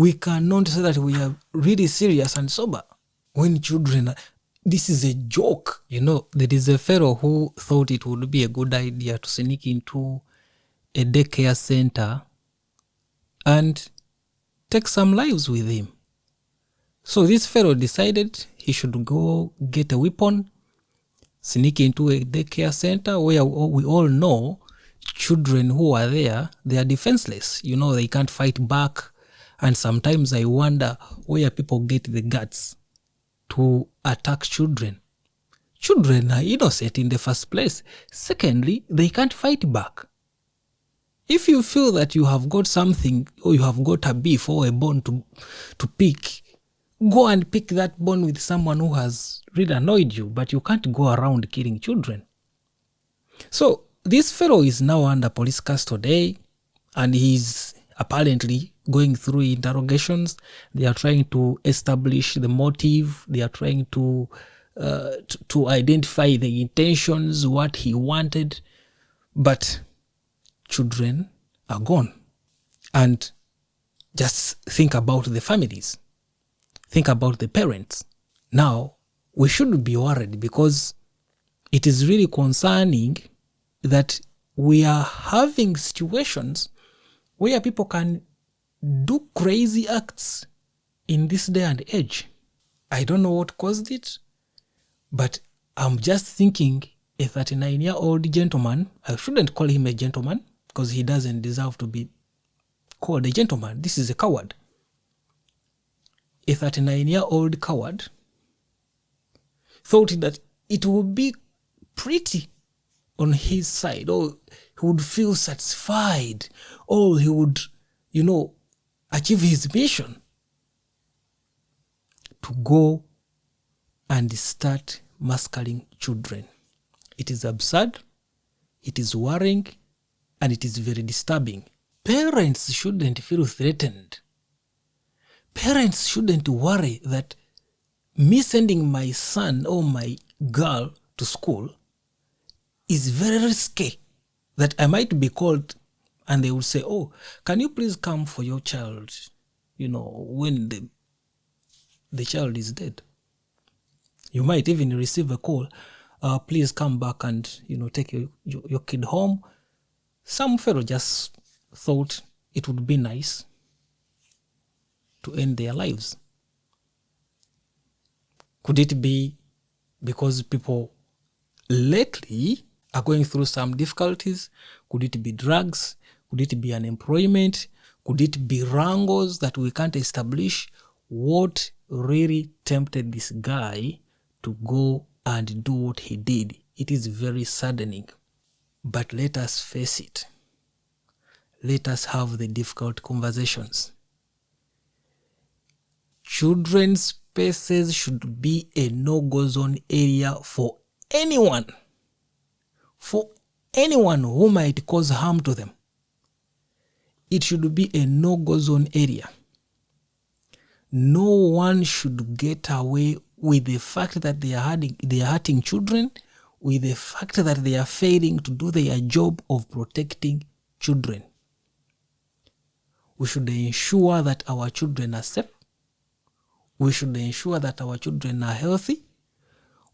We cannot say that we are really serious and sober when children this is a joke. There is a fellow who thought it would be a good idea to sneak into a daycare center and take some lives with him. So this fellow decided he should go get a weapon, sneak into a daycare center where we all know children who are there, they are defenseless. They can't fight back. And sometimes I wonder where people get the guts to attack children. Children are innocent in the first place. Secondly, they can't fight back. If you feel that you have got something or you have got a beef or a bone to pick, go and pick that bone with someone who has really annoyed you, but you can't go around killing children. So this fellow is now under police custody and he's apparently going through interrogations. They are trying to establish the motive. They are trying to identify the intentions, what he wanted. But children are gone. And just think about the families. Think about the parents. Now, we shouldn't be worried because it is really concerning that we are having situations where people can do crazy acts in this day and age. I don't know what caused it, but I'm just thinking a 39-year-old gentleman, I shouldn't call him a gentleman because he doesn't deserve to be called a gentleman. This is a coward. A 39-year-old coward thought that it would be pretty on his side, or he would feel satisfied, or he would, achieve his mission to go and start massacring children. It is absurd, it is worrying, and it is very disturbing. Parents shouldn't feel threatened. Parents shouldn't worry that me sending my son or my girl to school is very risky, that I might be called and they will say, oh, can you please come for your child, when the child is dead. You might even receive a call, please come back and, take your kid home. Some fellow just thought it would be nice to end their lives. Could it be because people lately are going through some difficulties? Could it be drugs? Could it be unemployment? Could it be wrangles that we can't establish? What really tempted this guy to go and do what he did? It is very saddening. But let us face it. Let us have the difficult conversations. Children's spaces should be a no-go zone area for anyone who might cause harm to them. It should be a no-go zone area. No one should get away with the fact that they are hurting children, with the fact that they are failing to do their job of protecting children. We should ensure that our children are safe. We should ensure that our children are healthy.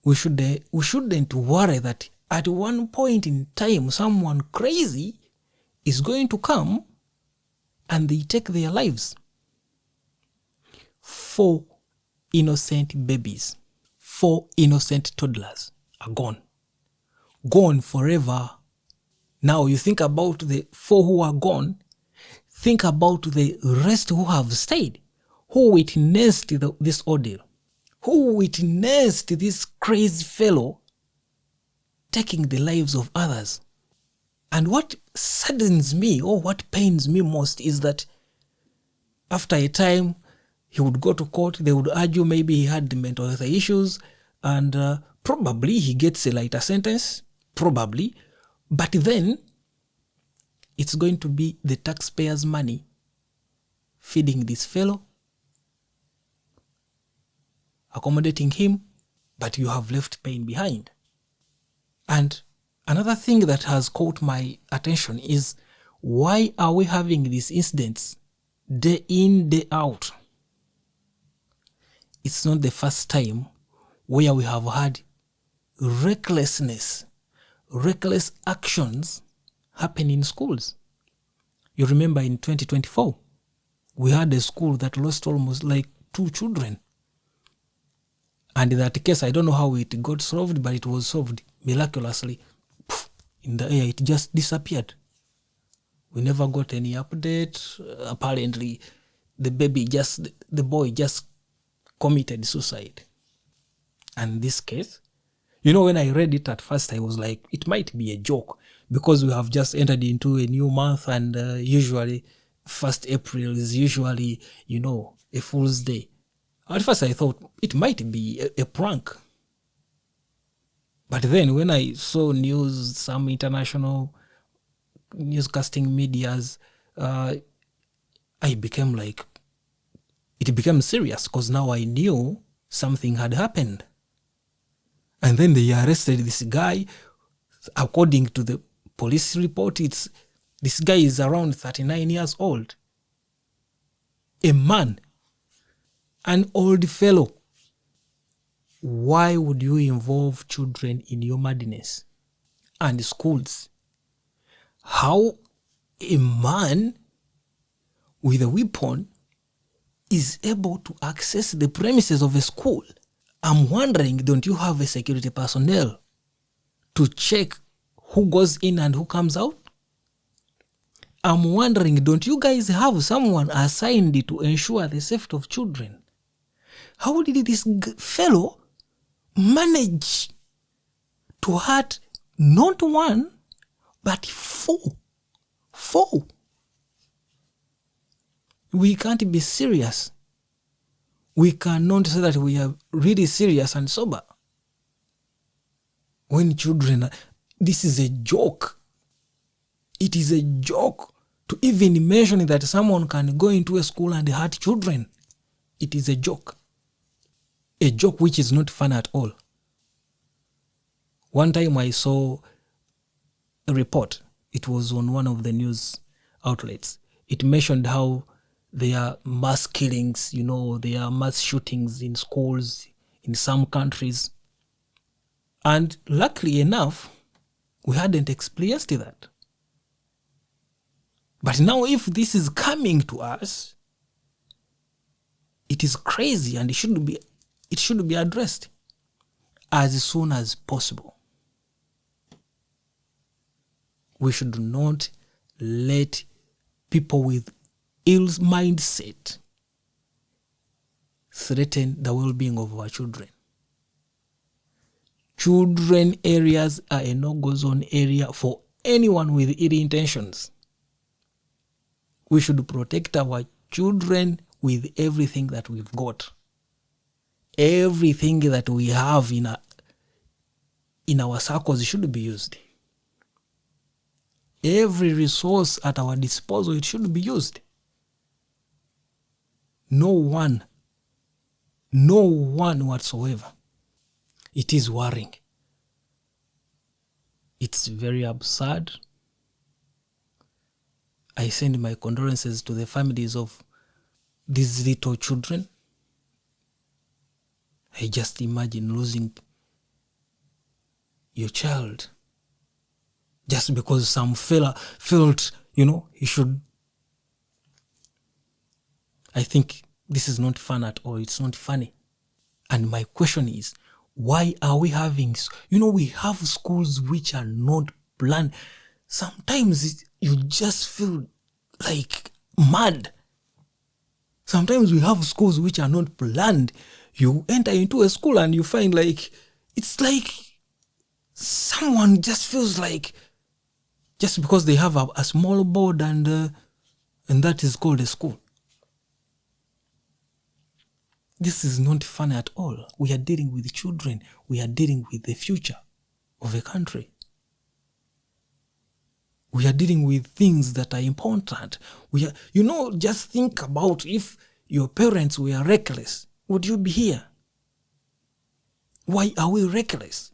We shouldn't worry that at one point in time someone crazy is going to come and they take their lives. 4 innocent babies, 4 innocent toddlers are gone. Gone forever. Now you think about the 4 who are gone. Think about the rest who have stayed, who witnessed this ordeal, who witnessed this crazy fellow taking the lives of others. And what saddens me, or what pains me most, is that after a time, he would go to court, they would argue maybe he had mental health issues, and probably he gets a lighter sentence, probably, but then it's going to be the taxpayers' money feeding this fellow, accommodating him, but you have left pain behind. And another thing that has caught my attention is, why are we having these incidents day in, day out. It's not the first time where we have had reckless actions happen in schools. You remember in 2024, we had a school that lost almost like 2 children. And in that case, I don't know how it got solved, but it was solved miraculously. In the air, it just disappeared. We never got any update. Apparently, the boy just committed suicide. And this case, when I read it at first, I was like, it might be a joke because we have just entered into a new month, and usually 1st April is usually, a Fool's Day. At first I thought it might be a prank. But then when I saw news, some international newscasting medias, it became serious because now I knew something had happened. And then they arrested this guy. According to the police report, this guy is around 39 years old. A man. An old fellow. Why would you involve children in your madness? And schools. How a man with a weapon is able to access the premises of a school? I'm wondering, don't you have a security personnel to check who goes in and who comes out? I'm wondering, don't you guys have someone assigned to ensure the safety of children? How did this fellow manage to hurt not 1, but 4? 4. We can't be serious. We cannot say that we are really serious and sober. When children, this is a joke. It is a joke to even mention that someone can go into a school and hurt children. It is a joke. A joke which is not fun at all. One time I saw a report. It was on one of the news outlets. It mentioned how there are mass killings, there are mass shootings in schools in some countries. And luckily enough, we hadn't experienced that. But now if this is coming to us, it is crazy, and it should be addressed as soon as possible. We should not let people with ill mindset threaten the well-being of our children. Children areas are a no-go zone area for anyone with ill intentions. We should protect our children with everything that we've got. Everything that we have in our circles should be used. Every resource at our disposal, it should be used. No one whatsoever. It is worrying. It's very absurd. I send my condolences to the families of these little children. I just imagine losing your child just because some fella felt, he should. I think this is not fun at all. It's not funny. And my question is, why are we having, we have schools which are not planned. Sometimes you just feel like mad. Sometimes we have schools which are not planned. You enter into a school and you find it's like someone just feels like just because they have a small board and that is called a school. This is not fun at all. We are dealing with children. We are dealing with the future of a country. We are dealing with things that are important. Just think about if your parents were reckless. Would you be here? Why are we reckless?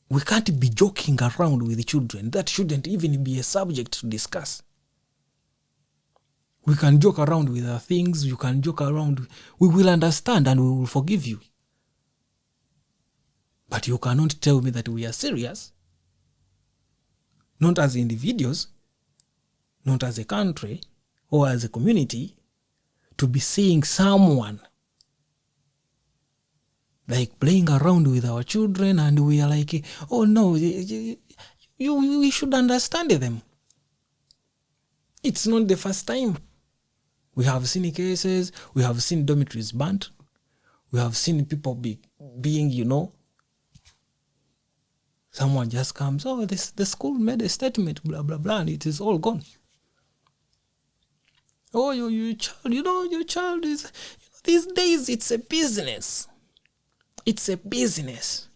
We can't be joking around with children. That shouldn't even be a subject to discuss. We can joke around with our things. You can joke around. We will understand and we will forgive you. But you cannot tell me that we are serious. Not as individuals, not as a country or as a community, to be seeing someone like playing around with our children and we are like, oh no, we should understand them. It's not the first time. We have seen cases, we have seen dormitories burnt, we have seen people being, someone just comes, the school made a statement, blah, blah, blah, and it is all gone. Oh, your child, your child is, these days it's a business. It's a business.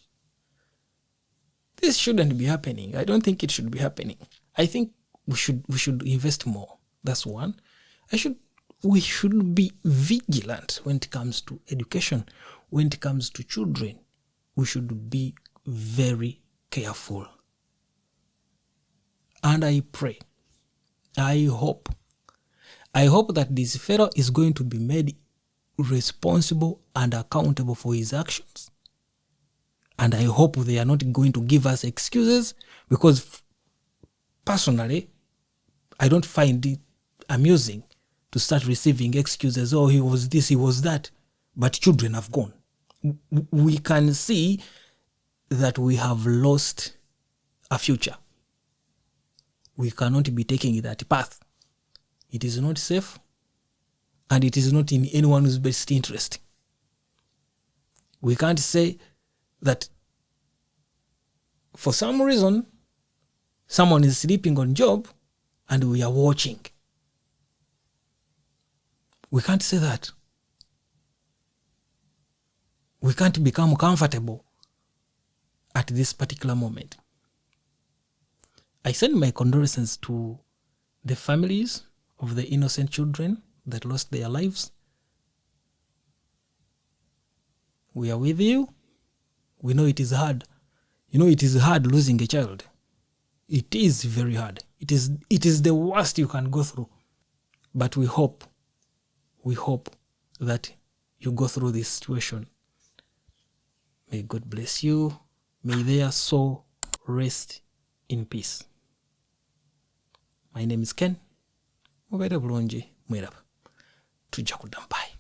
This shouldn't be happening. I don't think it should be happening. I think we should invest more. That's one. We should be vigilant when it comes to education. When it comes to children, we should be very careful. And I pray, I hope that this fellow is going to be made responsible and accountable for his actions. And I hope they are not going to give us excuses, because personally, I don't find it amusing to start receiving excuses. Oh, he was this, he was that. But children have gone. We can see that we have lost a future. We cannot be taking that path. It is not safe, and it is not in anyone's best interest. We can't say that for some reason someone is sleeping on job and we are watching. We can't say that. We can't become comfortable at this particular moment. I send my condolences to the families of the innocent children that lost their lives. We are with you. We know it is hard. It is hard losing a child. It is very hard. It is the worst you can go through. But we hope that you go through this situation. May God bless you. May their soul rest in peace. My name is Ken. Mubeere bulungi mweraba. Tujja kudda mpayi.